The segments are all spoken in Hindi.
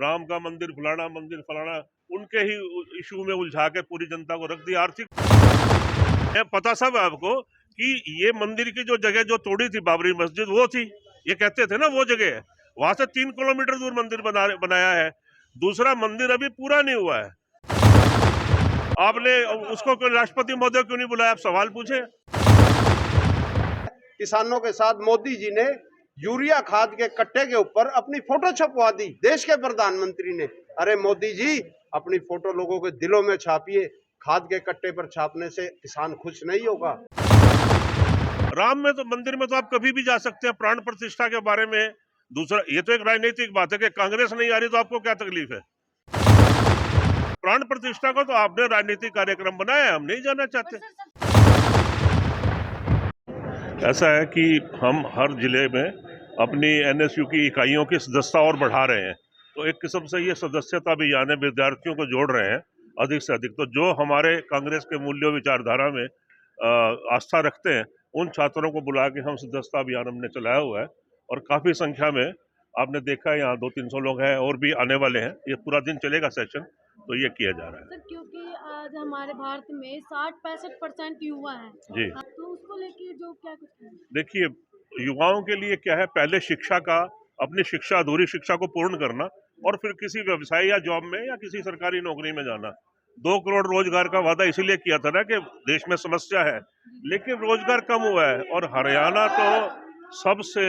राम का मंदिर फलाना उनके ही इशू में उलझा के पूरी जनता को रख दिया। आर्थिक पता सब है आपको कि ये मंदिर की जो जगह जो तोड़ी थी बाबरी मस्जिद वो थी, ये कहते थे ना वो जगह है, वहां से 3 किलोमीटर दूर मंदिर बनाया है। दूसरा मंदिर अभी पूरा नहीं हुआ है, आपने उसको क्यों राष्ट्रपति महोदय क्यों नहीं बुलाया? आप सवाल पूछे। किसानों के साथ मोदी जी ने यूरिया खाद के कट्टे के ऊपर अपनी फोटो छपवा दी देश के प्रधानमंत्री ने। अरे मोदी जी, अपनी फोटो लोगों के दिलों में छापिए, खाद के कट्टे पर छापने से किसान खुश नहीं होगा। राम में तो मंदिर में तो आप कभी भी जा सकते हैं, प्राण प्रतिष्ठा के बारे में। दूसरा, ये तो एक राजनीतिक बात है कि कांग्रेस नहीं आ रही तो आपको क्या तकलीफ है? प्राण प्रतिष्ठा को तो आपने राजनीतिक कार्यक्रम बनाया है, हम नहीं जाना चाहते। ऐसा है कि हम हर जिले में अपनी एनएसयू की इकाइयों की सदस्यता और बढ़ा रहे हैं, तो एक किस्म से ये सदस्यता अभियान है, विद्यार्थियों को जोड़ रहे हैं अधिक से अधिक। तो जो हमारे कांग्रेस के मूल्यों विचारधारा में आस्था रखते हैं उन छात्रों को बुला के हम सदस्यता अभियान हमने चलाया हुआ है, और काफ़ी संख्या में आपने देखा है यहाँ 200-300 लोग हैं और भी आने वाले हैं। ये पूरा दिन चलेगा सेशन, तो ये किया जा रहा है। सर, क्योंकि आज हमारे भारत में 60-65% युवा हैं जी, तो उसको लेके जो क्या कुछ है? देखिए, युवाओं के लिए क्या है, पहले शिक्षा का, अपनी शिक्षा, अधूरी शिक्षा को पूर्ण करना और फिर किसी व्यवसाय या जॉब में या किसी सरकारी नौकरी में जाना। 2 करोड़ रोजगार का वादा इसीलिए किया था ना कि देश में समस्या है, लेकिन रोजगार कम हुआ है। और हरियाणा तो सबसे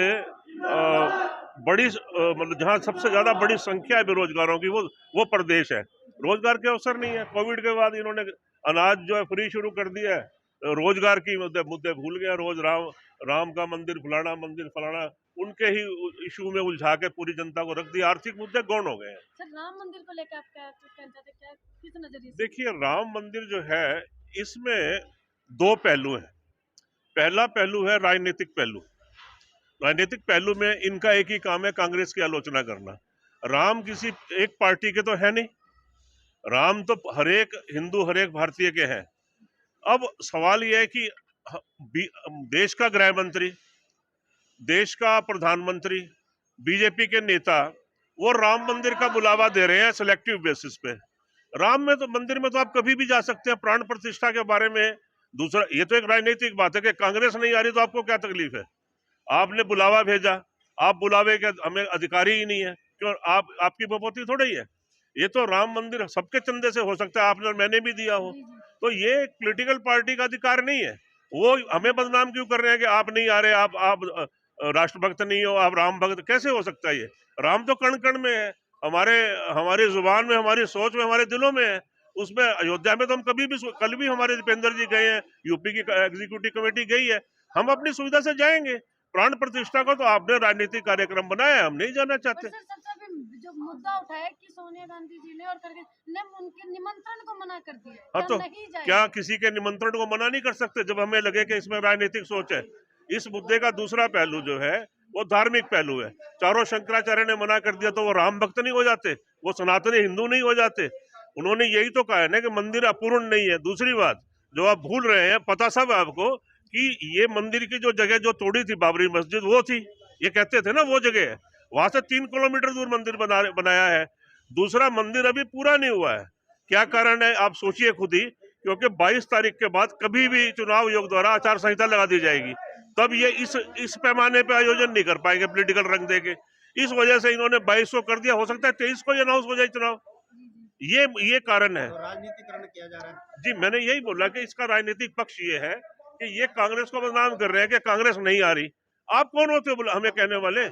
बड़ी मतलब जहाँ सबसे ज्यादा बड़ी संख्या है बेरोजगारों की, वो प्रदेश है। रोजगार के अवसर नहीं है। कोविड के बाद इन्होंने अनाज जो है फ्री शुरू कर दिया है, रोजगार की मुद्दे भूल गया। रोज राम का मंदिर फलाना उनके ही इशू में उलझा के पूरी जनता को रख दिया। आर्थिक मुद्दे गौण हो गए हैं। सर, राम मंदिर को लेकर आप क्या कुछ कहना चाहते हैं? क्या किस नजरिए से? देखिए, राम मंदिर जो है इसमें 2 पहलू हैं। पहला पहलू है राजनीतिक पहलू। राजनीतिक पहलू में इनका एक ही काम है, कांग्रेस की आलोचना करना। राम किसी एक पार्टी के तो है नहीं, राम तो हरेक हिंदू, हरेक भारतीय के हैं। अब सवाल यह है कि देश का गृह मंत्री, देश का प्रधानमंत्री, बीजेपी के नेता वो राम मंदिर का बुलावा दे रहे हैं सिलेक्टिव बेसिस पे। राम में तो मंदिर में तो आप कभी भी जा सकते हैं, प्राण प्रतिष्ठा के बारे में। दूसरा, ये तो एक राजनीतिक बात है कि कांग्रेस नहीं आ रही तो आपको क्या तकलीफ है? आपने बुलावा भेजा, आप बुलावे के हमें अधिकारी ही नहीं है, क्यों? आपकी बपोती थोड़ी ही है। ये तो राम मंदिर सबके चंदे से हो सकता है, आपने और मैंने भी दिया हो, तो ये एक पॉलिटिकल पार्टी का अधिकार नहीं है। वो हमें बदनाम क्यों कर रहे हैं कि आप नहीं आ रहे, आप राष्ट्रभक्त नहीं हो, आप राम भक्त? कैसे हो सकता है? ये राम तो कण कण में है, हमारी जुबान में, हमारी सोच में, हमारे दिलों में है। उसमें अयोध्या में तो हम कल भी हमारे दीपेंद्र जी गए हैं, यूपी की एग्जीक्यूटिव कमेटी गई है, हम अपनी सुविधा से जाएंगे। प्राण प्रतिष्ठा को तो आपने राजनीतिक कार्यक्रम बनाया है, हम नहीं जाना चाहते। सर, सबसे अभी जो मुद्दा उठाया कि सोनिया गांधी जी ने और करके ने उनके निमंत्रण को मना कर दिया। हाँ, तो नहीं जाएंगे। क्या किसी के निमंत्रण को मना नहीं कर सकते जब हमें लगे कि इसमें राजनीतिक सोच है? इस मुद्दे का दूसरा पहलू जो है वो धार्मिक पहलू है। चारों शंकराचार्य ने मना कर दिया तो वो राम भक्त नहीं हो जाते, वो सनातनी हिंदू नहीं हो जाते? उन्होंने यही तो कहा है ना कि मंदिर अपूर्ण नहीं है। दूसरी बात जो आप भूल रहे हैं, पता सब है आपको कि ये मंदिर की जो जगह जो तोड़ी थी बाबरी मस्जिद वो थी, ये कहते थे ना वो जगह है, वहां से 3 किलोमीटर दूर मंदिर बनाया है। दूसरा, मंदिर अभी पूरा नहीं हुआ है। क्या कारण है आप सोचिए खुद ही, क्योंकि 22 तारीख के बाद कभी भी चुनाव आयोग द्वारा आचार संहिता लगा दी जाएगी, तब ये इस पैमाने पे आयोजन नहीं कर पाएंगे पॉलिटिकल रंग देके। इस वजह से इन्होंने 22 को कर दिया, हो सकता है 23 को अनाउंस हो जाए चुनाव। ये कारण है। तो राजनीतिकरण किया जा रहा है। जी, मैंने यही बोला कि इसका राजनीतिक पक्ष ये है कि ये कांग्रेस को बदनाम कर रहे हैं कि कांग्रेस नहीं आ रही। आप कौन होते हो हमें कहने वाले?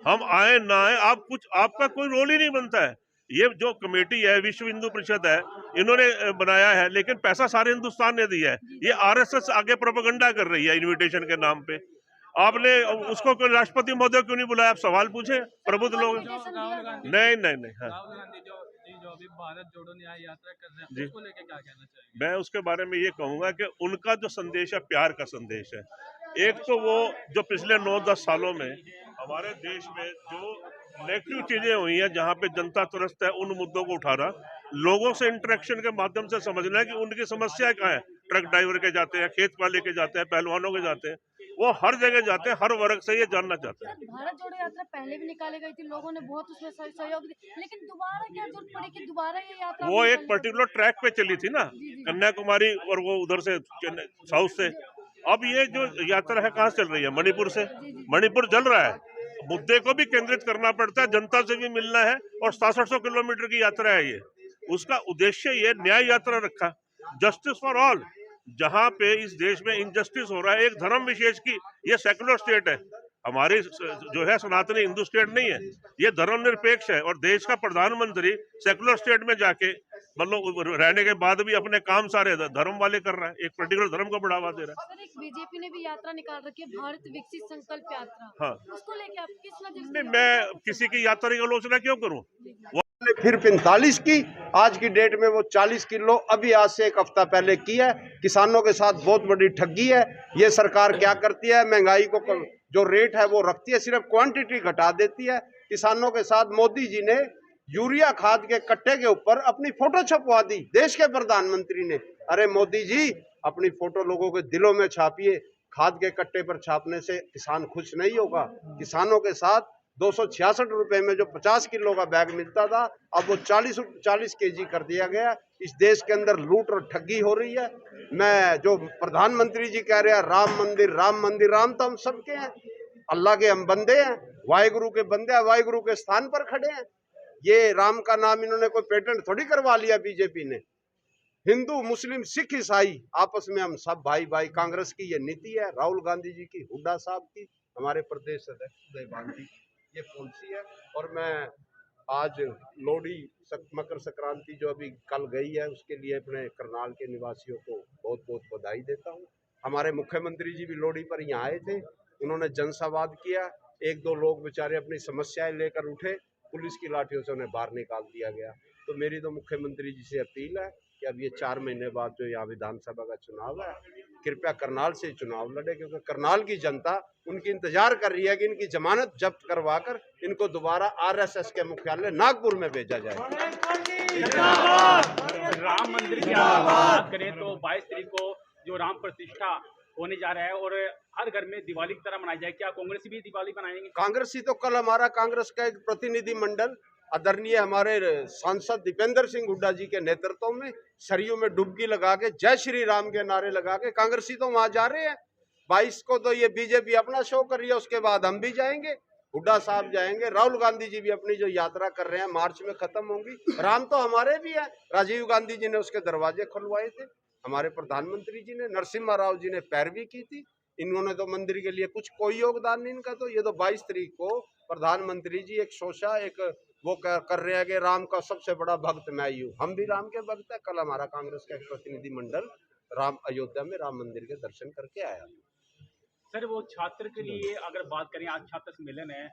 हम आए ना आए, आपका कोई रोल ही नहीं बनता है। ये जो कमेटी है, विश्व हिंदू परिषद है, इन्होंने बनाया है, लेकिन पैसा सारे हिंदुस्तान ने दिया है। ये आरएसएस आगे प्रोपेगेंडा कर रही है इनविटेशन के नाम पे। आपने उसको क्यों राष्ट्रपति महोदय क्यों नहीं बुलाया? आप सवाल पूछे। प्रबुद्ध लोग नहीं। हाँ राहुल गांधी जो अभी भारत जोड़ो न्याय यात्रा कर रहे हैं, उसको लेके क्या कहना चाहेंगे? मैं उसके बारे में ये कहूंगा कि उनका जो संदेश है प्यार का संदेश है। एक तो वो जो पिछले 9-10 सालों में हमारे देश में जो नेगेटिव चीजें हुई हैं, जहाँ पे जनता त्रस्त है, उन मुद्दों को उठाना, लोगों से इंटरेक्शन के माध्यम से समझना है कि उनकी समस्या क्या है। ट्रक ड्राइवर के जाते हैं, खेत वाले के जाते हैं, पहलवानों के जाते हैं, वो हर जगह जाते हैं, हर वर्ग से ये जानना चाहते हैं। सर, भारत जोड़ो यात्रा पहले भी निकाली गई थी, लोगों ने बहुत उसमें सहयोग दिया, लेकिन दोबारा क्या जरूरत पड़ी कि दोबारा ये यात्रा वो एक निकाली? पर्टिकुलर ट्रैक पे चली थी ना, कन्याकुमारी और वो उधर से साउथ से। अब ये जो यात्रा है कहाँ से चल रही है? मणिपुर से। मणिपुर जल रहा है, मुद्दे को भी केंद्रित करना पड़ता है, जनता से भी मिलना है, और 6700 किलोमीटर की यात्रा है ये। उसका उद्देश्य ये न्याय यात्रा रखा, जस्टिस फॉर ऑल। जहां पे इस देश में इनजस्टिस हो रहा है, एक धर्म विशेष की, ये सेकुलर स्टेट है, हमारी जो है सनातनी हिंदू स्टेट नहीं है, ये धर्मनिरपेक्ष है, और देश का प्रधानमंत्री सेकुलर स्टेट में जाके मतलब रहने के बाद भी अपने काम सारे धर्म वाले कर रहा है, एक पर्टिकुलर धर्म को बढ़ावा दे रहा है। सर, एक बीजेपी ने भी यात्रा निकाल रखी है, भारत विकसित संकल्प यात्रा। हाँ, उसको लेके आप किस नजर से नहीं, मैं किसी की यात्रा की आलोचना क्यों करूं? ने फिर 45 की, आज की डेट में वो 40 किलो अभी आज से एक हफ्ता पहले की है। किसानों के साथ बहुत बड़ी ठगी है। ये सरकार क्या करती है, महंगाई को जो रेट है वो रखती है, सिर्फ क्वांटिटी घटा देती है। किसानों के साथ मोदी जी ने यूरिया खाद के कट्टे के ऊपर अपनी फोटो छपवा दी, देश के प्रधानमंत्री ने। अरे मोदी जी, अपनी फोटो लोगों के दिलों में छापिए। खाद के कट्टे पर छापने से किसान खुश नहीं होगा। किसानों के साथ 266 रुपए में जो 50 किलो का बैग मिलता था, अब वो 40 केजी कर दिया गया। इस देश के अंदर लूट और ठगी हो रही है। मैं जो प्रधानमंत्री जी कह रहे हैं राम मंदिर, राम मंदिर, राम तो हम सबके हैं, अल्लाह के हम बंदे हैं, वाहिगुरु के बंदे हैं, वाहिगुरु के स्थान पर खड़े हैं। ये राम का नाम इन्होंने कोई पेटेंट थोड़ी करवा लिया बीजेपी ने। हिंदू, मुस्लिम, सिख, ईसाई आपस में हम सब भाई भाई। कांग्रेस की ये नीति है, राहुल गांधी जी की, हुड्डा साहब की, हमारे प्रदेश अध्यक्ष उदय गांधी, ये पॉलिसी है। और मैं आज लोहड़ी, मकर संक्रांति जो अभी कल गई है, उसके लिए अपने करनाल के निवासियों को बहुत बहुत बधाई देता हूँ। हमारे मुख्यमंत्री जी भी लोहड़ी पर यहाँ आए थे, उन्होंने जनसंवाद किया। एक दो लोग बेचारे अपनी समस्याएं लेकर उठे, पुलिस की लाठियों से उन्हें बाहर निकाल दिया गया। तो मेरी तो मुख्यमंत्री जी से अपील है कि अब ये 4 महीने बाद जो यहाँ विधानसभा का चुनाव है, कृपया करनाल से चुनाव लड़े, क्योंकि करनाल की जनता उनकी इंतजार कर रही है कि इनकी जमानत जब्त करवाकर इनको दोबारा आरएसएस के मुख्यालय नागपुर में भेजा जाए। राम मंदिर की बात करें तो 22 तारीख को जो राम प्रतिष्ठा होने जा रहा है और हर घर में दिवाली की तरह मनाई जाए, क्या कांग्रेस भी दिवाली मनाएंगे? कांग्रेसी तो कल हमारा कांग्रेस का एक प्रतिनिधि मंडल आदरणीय हमारे सांसद दीपेंद्र सिंह हुड्डा जी के नेतृत्व में सरयू में डुबकी लगा के जय श्री राम के नारे लगा के कांग्रेसी तो वहां जा रहे हैं। 22 को तो ये बीजेपी अपना शो कर रही है, उसके बाद हम भी जाएंगे, हुड्डा साहब जाएंगे, राहुल गांधी जी भी अपनी जो यात्रा कर रहे हैं मार्च में खत्म होंगी। राम तो हमारे भी है, राजीव गांधी जी ने उसके दरवाजे खुलवाए थे, हमारे प्रधानमंत्री जी ने, नरसिम्हा राव जी ने पैरवी की थी। इन्होंने तो मंदिर के लिए कुछ कोई योगदान नहीं इनका। तो ये तो 22 तारीख को प्रधानमंत्री जी एक शोषा, एक वो कर रहे हैं कि राम का सबसे बड़ा भक्त मैं ही हूँ। हम भी राम के भक्त है। कल हमारा कांग्रेस का एक प्रतिनिधि मंडल राम अयोध्या में राम मंदिर के दर्शन करके आया। सर, वो छात्र के लिए अगर बात करें, आज छात्र सम्मेलन है,